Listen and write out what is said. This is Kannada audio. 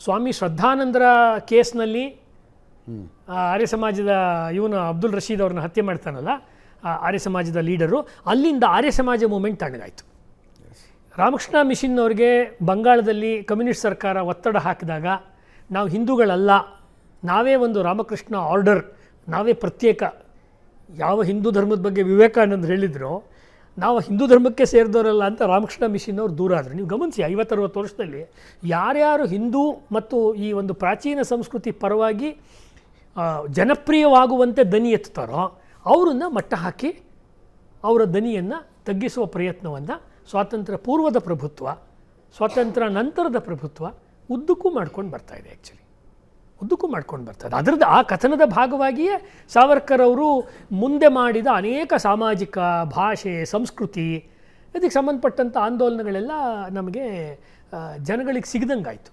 ಸ್ವಾಮಿ ಶ್ರದ್ಧಾನಂದರ ಕೇಸ್ನಲ್ಲಿ ಆರ್ಯ ಸಮಾಜದ ಇವನು ಅಬ್ದುಲ್ ರಶೀದ್ ಅವ್ರನ್ನ ಹತ್ಯೆ ಮಾಡ್ತಾನಲ್ಲ, ಆರ್ಯ ಸಮಾಜದ ಲೀಡರು, ಅಲ್ಲಿಂದ ಆರ್ಯ ಸಮಾಜ ಮೂಮೆಂಟ್ ತಣ್ಣಗಾಯಿತು. ರಾಮಕೃಷ್ಣ ಮಿಷನ್ ಅವ್ರಿಗೆ ಬಂಗಾಳದಲ್ಲಿ ಕಮ್ಯುನಿಸ್ಟ್ ಸರ್ಕಾರ ಒತ್ತಡ ಹಾಕಿದಾಗ ನಾವು ಹಿಂದೂಗಳಲ್ಲ, ನಾವೇ ಒಂದು ರಾಮಕೃಷ್ಣ ಆರ್ಡರ್, ನಾವೇ ಪ್ರತ್ಯೇಕ, ಯಾವ ಹಿಂದೂ ಧರ್ಮದ ಬಗ್ಗೆ ವಿವೇಕಾನಂದ ಹೇಳಿದ್ರು ನಾವು ಹಿಂದೂ ಧರ್ಮಕ್ಕೆ ಸೇರಿದವರಲ್ಲ ಅಂತ ರಾಮಕೃಷ್ಣ ಮಿಷನ್ ಅವ್ರು ದೂರ ಆದರು. ನೀವು ಗಮನಿಸಿ 50-60 ವರ್ಷದಲ್ಲಿ ಯಾರ್ಯಾರು ಹಿಂದೂ ಮತ್ತು ಈ ಒಂದು ಪ್ರಾಚೀನ ಸಂಸ್ಕೃತಿ ಪರವಾಗಿ ಜನಪ್ರಿಯವಾಗುವಂತೆ ದನಿ ಎತ್ತುತ್ತಾರೋ ಅವರನ್ನು ಮಟ್ಟ ಹಾಕಿ ಅವರ ದನಿಯನ್ನು ತಗ್ಗಿಸುವ ಪ್ರಯತ್ನವನ್ನು ಸ್ವಾತಂತ್ರ್ಯ ಪೂರ್ವದ ಪ್ರಭುತ್ವ, ಸ್ವಾತಂತ್ರ್ಯ ನಂತರದ ಪ್ರಭುತ್ವ ಉದ್ದಕ್ಕೂ ಮಾಡ್ಕೊಂಡು ಬರ್ತಾಯಿದೆ. ಆ್ಯಕ್ಚುಲಿ ಉದ್ದಕ್ಕೂ ಮಾಡ್ಕೊಂಡು ಬರ್ತಾರೆ. ಅದರದ್ದು ಆ ಕಥನದ ಭಾಗವಾಗಿಯೇ ಸಾವರ್ಕರ್ ಅವರು ಮುಂದೆ ಮಾಡಿದ ಅನೇಕ ಸಾಮಾಜಿಕ, ಭಾಷೆ, ಸಂಸ್ಕೃತಿ ಇದಕ್ಕೆ ಸಂಬಂಧಪಟ್ಟಂಥ ಆಂದೋಲನಗಳೆಲ್ಲ ನಮಗೆ ಜನಗಳಿಗೆ ಸಿಗದಂಗಾಯಿತು.